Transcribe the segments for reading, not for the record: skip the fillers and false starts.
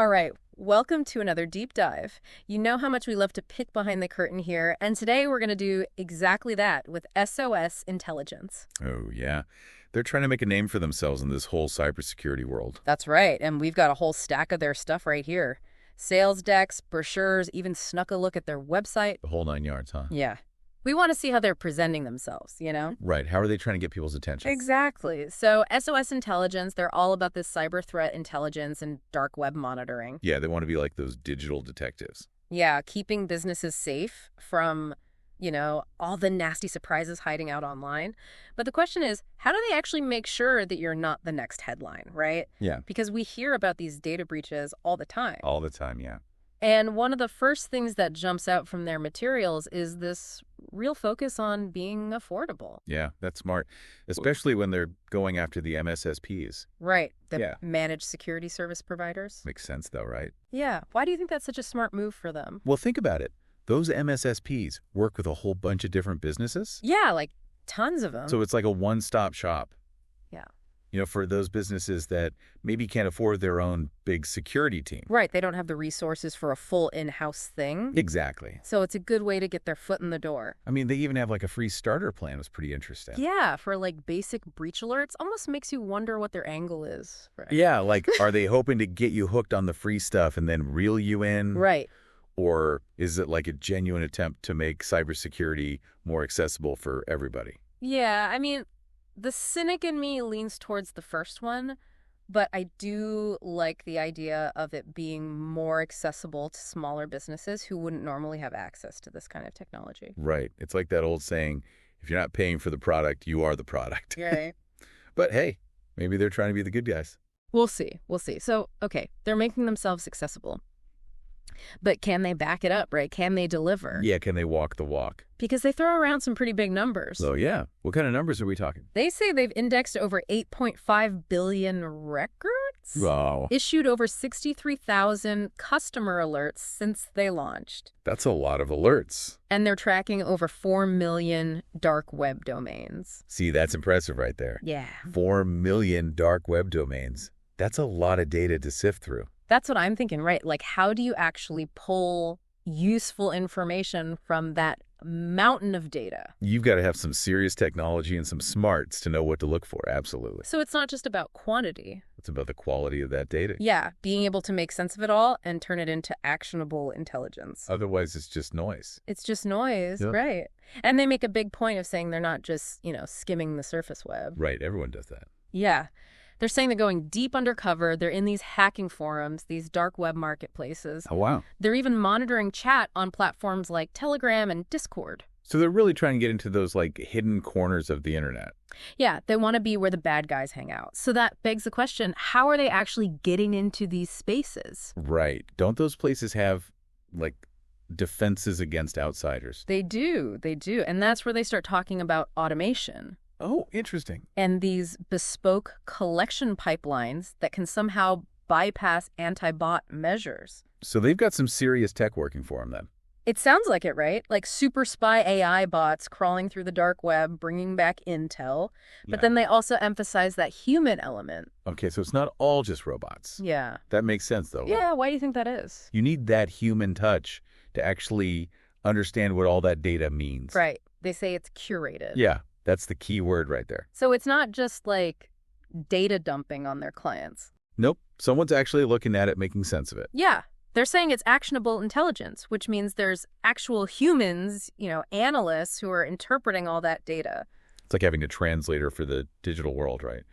All right, welcome to another deep dive. You know how much we love to pick behind the curtain here, and today we're going to do exactly that with SOS Intelligence. Oh, yeah. They're trying to make a name for themselves in this whole cybersecurity world. That's right, and we've got a whole stack of their stuff right here. Sales decks, brochures, even snuck a look at their website. The whole 9 yards, huh? Yeah. We want to see how they're presenting themselves, you know? Right. How are they trying to get people's attention? Exactly. So SOS Intelligence, they're all about this cyber threat intelligence and dark web monitoring. Yeah, they want to be like those digital detectives. Yeah, keeping businesses safe from, all the nasty surprises hiding out online. But the question is, how do they actually make sure that you're not the next headline, right? Yeah. Because we hear about these data breaches all the time. All the time, yeah. And one of the first things that jumps out from their materials is this real focus on being affordable. Yeah, that's smart. Especially when they're going after the MSSPs. Right. The Yeah. managed security service providers. Makes sense, though, right? Yeah. Why do you think that's such a smart move for them? Well, think about it. Those MSSPs work with a whole bunch of different businesses. Yeah, like tons of them. So it's like a one-stop shop. Yeah. For those businesses that maybe can't afford their own big security team. Right. They don't have the resources for a full in-house thing. Exactly. So it's a good way to get their foot in the door. I mean, they even have like a free starter plan. It was pretty interesting. Yeah, for like basic breach alerts. Almost makes you wonder what their angle is. Right. Yeah, like, are they hoping to get you hooked on the free stuff and then reel you in? Right. Or is it like a genuine attempt to make cybersecurity more accessible for everybody? Yeah, I mean, the cynic in me leans towards the first one, but I do like the idea of it being more accessible to smaller businesses who wouldn't normally have access to this kind of technology. Right. It's like that old saying, if you're not paying for the product, you are the product. Right. But hey, maybe they're trying to be the good guys. We'll see. We'll see. So, okay, they're making themselves accessible. But can they back it up, right? Can they deliver? Yeah, can they walk the walk? Because they throw around some pretty big numbers. So yeah, what kind of numbers are we talking? They say they've indexed over 8.5 billion records, Wow. issued over 63,000 customer alerts since they launched, That's a lot of alerts. and they're tracking over 4 million dark web domains. See, that's impressive right there. Yeah. 4 million dark web domains. That's a lot of data to sift through. That's what I'm thinking, right? Like, how do you actually pull useful information from that mountain of data? You've got to have some serious technology and some smarts to know what to look for. Absolutely. So it's not just about quantity. It's about the quality of that data. Yeah, being able to make sense of it all and turn it into actionable intelligence. Otherwise, it's just noise. It's just noise, Yeah. right? And they make a big point of saying they're not just, skimming the surface web. Right. Everyone does that. Yeah. They're saying they're going deep undercover. They're in these hacking forums, these dark web marketplaces. Oh, wow. They're even monitoring chat on platforms like Telegram and Discord. So they're really trying to get into those like hidden corners of the internet. Yeah, they want to be where the bad guys hang out. So that begs the question, how are they actually getting into these spaces? Right. Don't those places have like defenses against outsiders? They do. And that's where they start talking about automation. Oh, interesting. And these bespoke collection pipelines that can somehow bypass anti-bot measures. So they've got some serious tech working for them then. It sounds like it, right? Like super spy AI bots crawling through the dark web, bringing back intel. But Yeah. then they also emphasize that human element. Okay, so it's not all just robots. Yeah. That makes sense, though. Yeah, why do you think that is? You need that human touch to actually understand what all that data means. Right. They say it's curated. Yeah, that's the key word right there. So it's not just like data dumping on their clients. Nope. Someone's actually looking at it, making sense of it. Yeah. They're saying it's actionable intelligence, which means there's actual humans, analysts who are interpreting all that data. It's like having a translator for the digital world, right?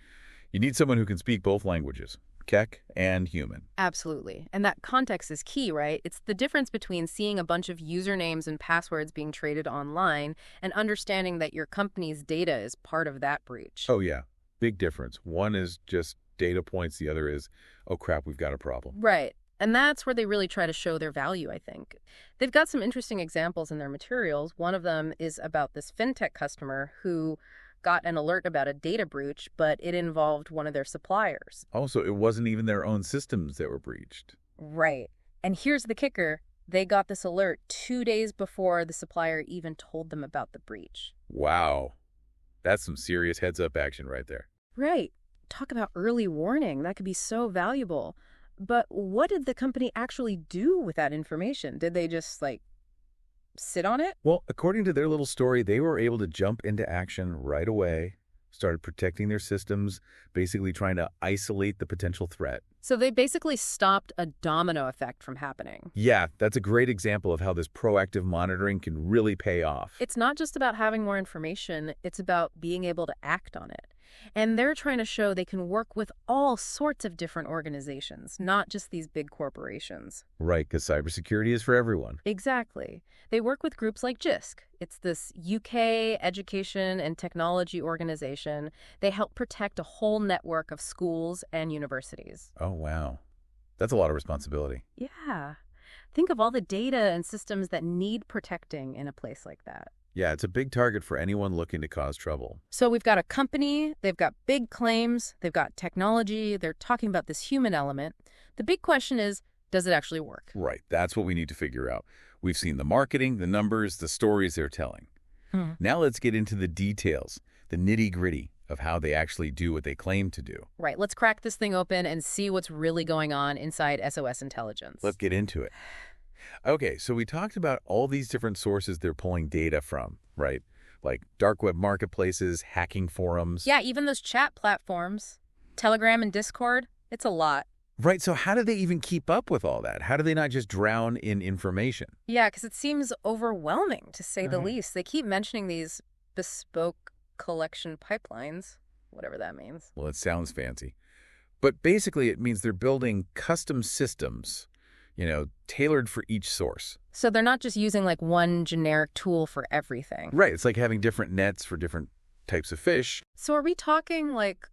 You need someone who can speak both languages, tech and human. Absolutely. And that context is key, right? It's the difference between seeing a bunch of usernames and passwords being traded online and understanding that your company's data is part of that breach. Oh, yeah. Big difference. One is just data points. The other is, oh, crap, we've got a problem. Right. And that's where they really try to show their value, I think. They've got some interesting examples in their materials. One of them is about this fintech customer who got an alert about a data breach, but it involved one of their suppliers. Also, it wasn't even their own systems that were breached. Right. And here's the kicker. They got this alert 2 days before the supplier even told them about the breach. Wow. That's some serious heads-up action right there. Right. Talk about early warning. That could be so valuable. But what did the company actually do with that information? Did they just, like, sit on it? Well, according to their little story, they were able to jump into action right away, started protecting their systems, basically trying to isolate the potential threat. So they basically stopped a domino effect from happening. Yeah, that's a great example of how this proactive monitoring can really pay off. It's not just about having more information, it's about being able to act on it. And they're trying to show they can work with all sorts of different organizations, not just these big corporations. Right, because cybersecurity is for everyone. Exactly. They work with groups like JISC. It's this UK education and technology organization. They help protect a whole network of schools and universities. Oh, wow. That's a lot of responsibility. Yeah. Think of all the data and systems that need protecting in a place like that. Yeah, it's a big target for anyone looking to cause trouble. So we've got a company, they've got big claims, they've got technology, they're talking about this human element. The big question is, does it actually work? Right, that's what we need to figure out. We've seen the marketing, the numbers, the stories they're telling. Now let's get into the details, the nitty-gritty of how they actually do what they claim to do. Right, let's crack this thing open and see what's really going on inside SOS Intelligence. Let's get into it. Okay, so we talked about all these different sources they're pulling data from, right? Like dark web marketplaces, hacking forums. Yeah, even those chat platforms, Telegram and Discord, it's a lot. Right, so how do they even keep up with all that? How do they not just drown in information? Yeah, because it seems overwhelming, to say the least. They keep mentioning these bespoke collection pipelines, whatever that means. Well, it sounds fancy. But basically, it means they're building custom systems, tailored for each source. So they're not just using like one generic tool for everything. Right, it's like having different nets for different types of fish. So are we talking like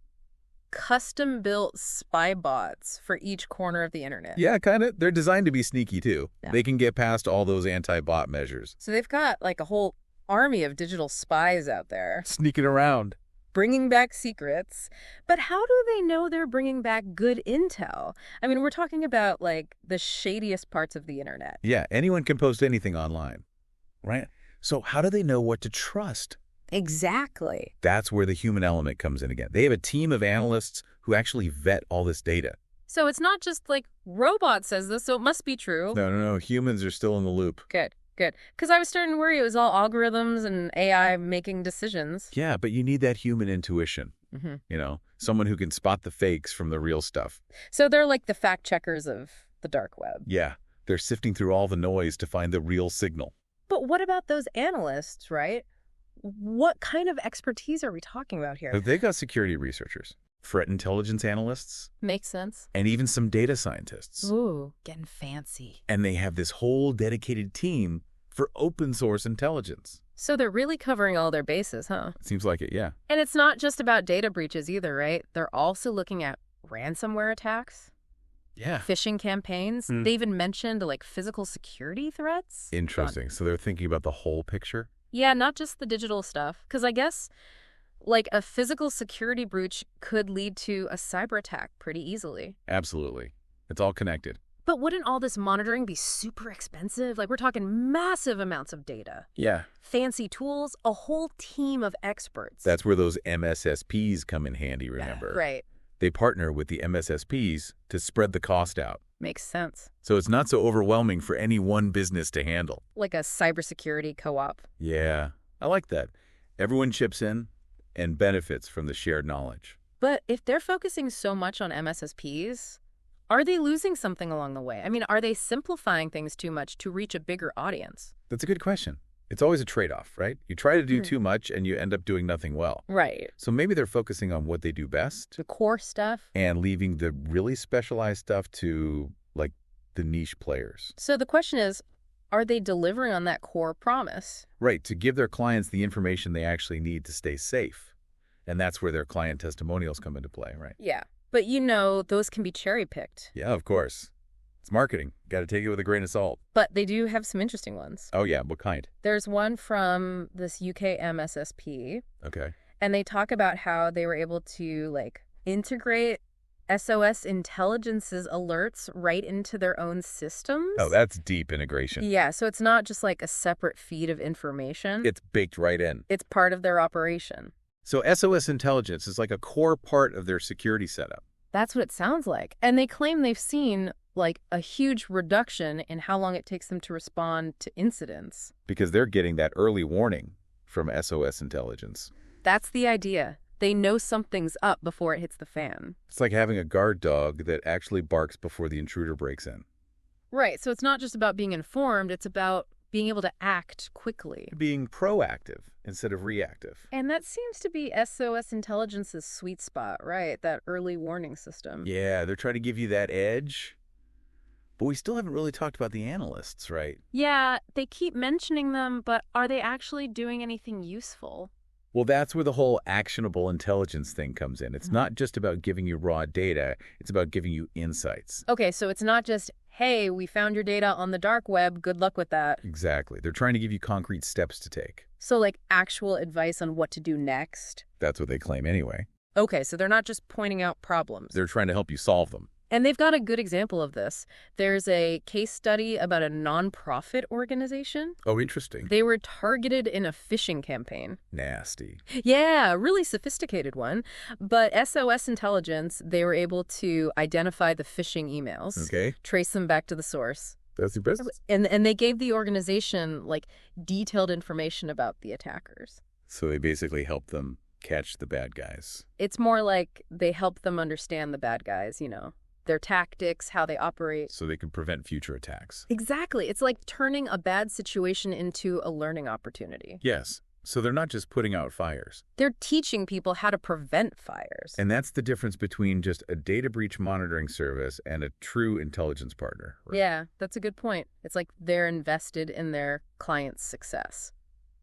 custom-built spy bots for each corner of the internet? Yeah, kind of. They're designed to be sneaky, too. Yeah. They can get past all those anti-bot measures. So they've got like a whole army of digital spies out there Sneaking around. bringing back secrets. But how do they know they're bringing back good intel? I mean, we're talking about like the shadiest parts of the internet. Yeah, anyone can post anything online, right? So how do they know what to trust? Exactly. That's where the human element comes in again. They have a team of analysts who actually vet all this data. So it's not just like robot says this, so it must be true. No. Humans are still in the loop. Good. Because I was starting to worry it was all algorithms and AI making decisions. Yeah, but you need that human intuition. Someone who can spot the fakes from the real stuff. So they're like the fact checkers of the dark web. Yeah, they're sifting through all the noise to find the real signal. But what about those analysts, right? What kind of expertise are we talking about here? They've got security researchers, threat intelligence analysts, Makes sense. and even some data scientists. Ooh, getting fancy. And they have this whole dedicated team for open source intelligence. So they're really covering all their bases, huh? Seems like it, yeah. And it's not just about data breaches either, right? They're also looking at ransomware attacks, Yeah. phishing campaigns. They even mentioned like physical security threats. Interesting. So they're thinking about the whole picture? Yeah, not just the digital stuff. Because I guess like a physical security breach could lead to a cyber attack pretty easily. Absolutely. It's all connected. But wouldn't all this monitoring be super expensive? Like we're talking massive amounts of data. Yeah. Fancy tools, a whole team of experts. That's where those MSSPs come in handy, remember? Right. They partner with the MSSPs to spread the cost out. Makes sense. So it's not so overwhelming for any one business to handle. Like a cybersecurity co-op. Yeah, I like that. Everyone chips in and benefits from the shared knowledge. But if they're focusing so much on MSSPs, are they losing something along the way? I mean, are they simplifying things too much to reach a bigger audience? That's a good question. It's always a trade-off, right? You try to do too much and you end up doing nothing well. Right. So maybe they're focusing on what they do best The core stuff. and leaving the really specialized stuff to, like, the niche players. So the question is, are they delivering on that core promise? Right, to give their clients the information they actually need to stay safe. And that's where their client testimonials come into play, right? Yeah. But those can be cherry-picked. Yeah, of course. It's marketing. Got to take it with a grain of salt. But they do have some interesting ones. Oh, yeah. What kind? There's one from this UK MSSP, Okay. and they talk about how they were able to, like, integrate SOS Intelligence's alerts right into their own systems. Oh, that's deep integration. Yeah, so it's not just like a separate feed of information. It's baked right in. It's part of their operation. So SOS Intelligence is like a core part of their security setup. That's what it sounds like. And they claim they've seen, like, a huge reduction in how long it takes them to respond to incidents. Because they're getting that early warning from SOS intelligence. That's the idea. They know something's up before it hits the fan. It's like having a guard dog that actually barks before the intruder breaks in. Right, so it's not just about being informed, it's about being able to act quickly. Being proactive instead of reactive. And that seems to be SOS Intelligence's sweet spot, right? That early warning system. Yeah, they're trying to give you that edge. But we still haven't really talked about the analysts, right? Yeah, they keep mentioning them, but are they actually doing anything useful? Well, that's where the whole actionable intelligence thing comes in. It's not just about giving you raw data. It's about giving you insights. Okay, so it's not just, hey, we found your data on the dark web, good luck with that. Exactly. They're trying to give you concrete steps to take. So like actual advice on what to do next? That's what they claim anyway. Okay, so they're not just pointing out problems. They're trying to help you solve them. And they've got a good example of this. There's a case study about a nonprofit organization. Oh, interesting. They were targeted in a phishing campaign. Nasty. Yeah, really sophisticated one. But SOS Intelligence, they were able to identify the phishing emails, Okay. trace them back to the source. That's your business. And they gave the organization, like, detailed information about the attackers. So they basically help them catch the bad guys. It's more like they helped them understand the bad guys, their tactics, how they operate. So they can prevent future attacks. Exactly. It's like turning a bad situation into a learning opportunity. Yes. So they're not just putting out fires. They're teaching people how to prevent fires. And that's the difference between just a data breach monitoring service and a true intelligence partner. Right? Yeah, that's a good point. It's like they're invested in their client's success.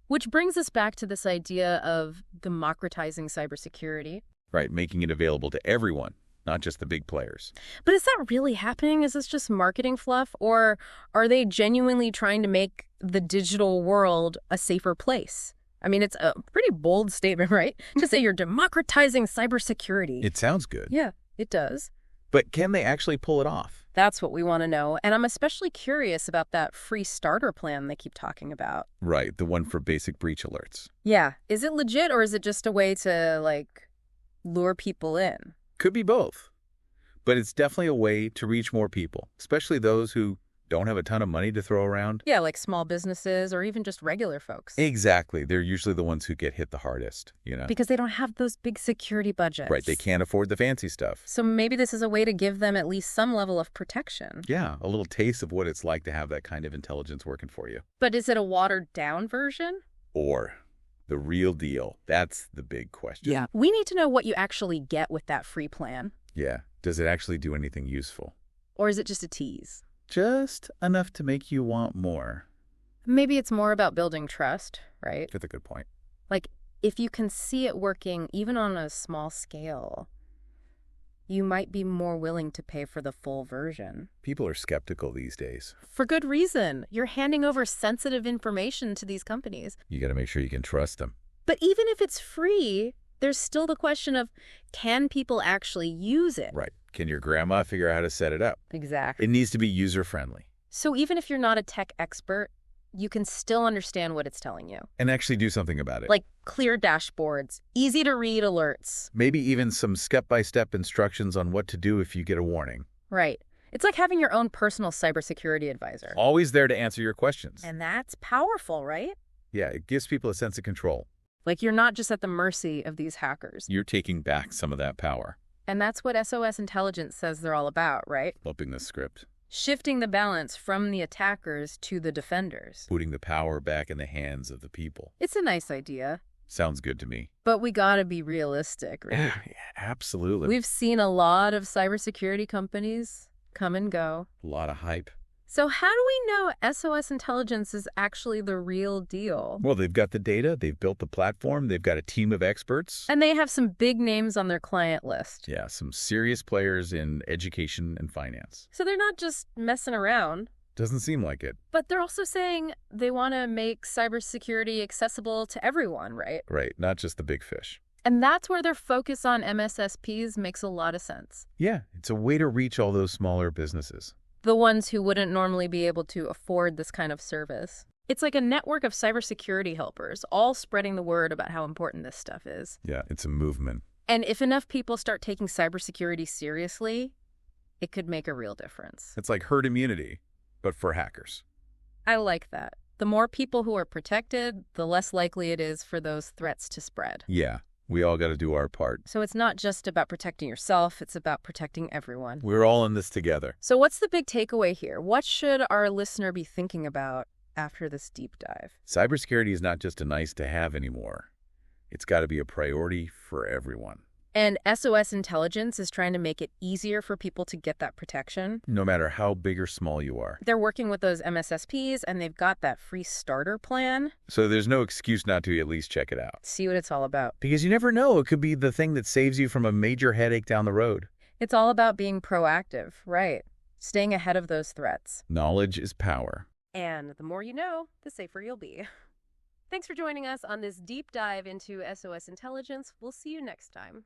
Which brings us back to this idea of democratizing cybersecurity. Right, making it available to everyone, not just the big players. But is that really happening? Is this just marketing fluff? Or are they genuinely trying to make the digital world a safer place? I mean, it's a pretty bold statement, right? To say you're democratizing cybersecurity. It sounds good. Yeah, it does. But can they actually pull it off? That's what we want to know. And I'm especially curious about that free starter plan they keep talking about. Right, the one for basic breach alerts. Yeah. Is it legit or is it just a way to, like, lure people in? Could be both. But it's definitely a way to reach more people, especially those who don't have a ton of money to throw around. Yeah, like small businesses or even just regular folks. Exactly. They're usually the ones who get hit the hardest, Because they don't have those big security budgets. Right, they can't afford the fancy stuff. So maybe this is a way to give them at least some level of protection. Yeah, a little taste of what it's like to have that kind of intelligence working for you. But is it a watered-down version? Or the real deal? That's the big question. Yeah. We need to know what you actually get with that free plan. Yeah. Does it actually do anything useful? Or is it just a tease? Just enough to make you want more. Maybe it's more about building trust, right? That's a good point. Like, if you can see it working, even on a small scale, you might be more willing to pay for the full version. People are skeptical these days. For good reason. You're handing over sensitive information to these companies. You got to make sure you can trust them. But even if it's free, there's still the question of, can people actually use it? Right. Can your grandma figure out how to set it up? Exactly. It needs to be user-friendly. So even if you're not a tech expert, you can still understand what it's telling you. And actually do something about it. Like clear dashboards, easy to read alerts. Maybe even some step-by-step instructions on what to do if you get a warning. Right. It's like having your own personal cybersecurity advisor. Always there to answer your questions. And that's powerful, right? Yeah, it gives people a sense of control. Like you're not just at the mercy of these hackers. You're taking back some of that power. And that's what SOS Intelligence says they're all about, right? Flipping the script. Shifting the balance from the attackers to the defenders. Putting the power back in the hands of the people. It's a nice idea. Sounds good to me. But we gotta be realistic, right? Yeah, absolutely. We've seen a lot of cybersecurity companies come and go. A lot of hype. So how do we know SOS Intelligence is actually the real deal? Well, they've got the data, they've built the platform, they've got a team of experts. And they have some big names on their client list. Yeah, some serious players in education and finance. So they're not just messing around. Doesn't seem like it. But they're also saying they want to make cybersecurity accessible to everyone, right? Right, not just the big fish. And that's where their focus on MSSPs makes a lot of sense. Yeah, it's a way to reach all those smaller businesses. The ones who wouldn't normally be able to afford this kind of service. It's like a network of cybersecurity helpers, all spreading the word about how important this stuff is. Yeah, it's a movement. And if enough people start taking cybersecurity seriously, it could make a real difference. It's like herd immunity, but for hackers. I like that. The more people who are protected, the less likely it is for those threats to spread. Yeah, we all got to do our part. So it's not just about protecting yourself, it's about protecting everyone. We're all in this together. So what's the big takeaway here? What should our listener be thinking about after this deep dive? Cybersecurity is not just a nice to have anymore. It's got to be a priority for everyone. And SOS Intelligence is trying to make it easier for people to get that protection. No matter how big or small you are. They're working with those MSSPs, and they've got that free starter plan. So there's no excuse not to at least check it out. See what it's all about. Because you never know, it could be the thing that saves you from a major headache down the road. It's all about being proactive, right? Staying ahead of those threats. Knowledge is power. And the more you know, the safer you'll be. Thanks for joining us on this deep dive into SOS Intelligence. We'll see you next time.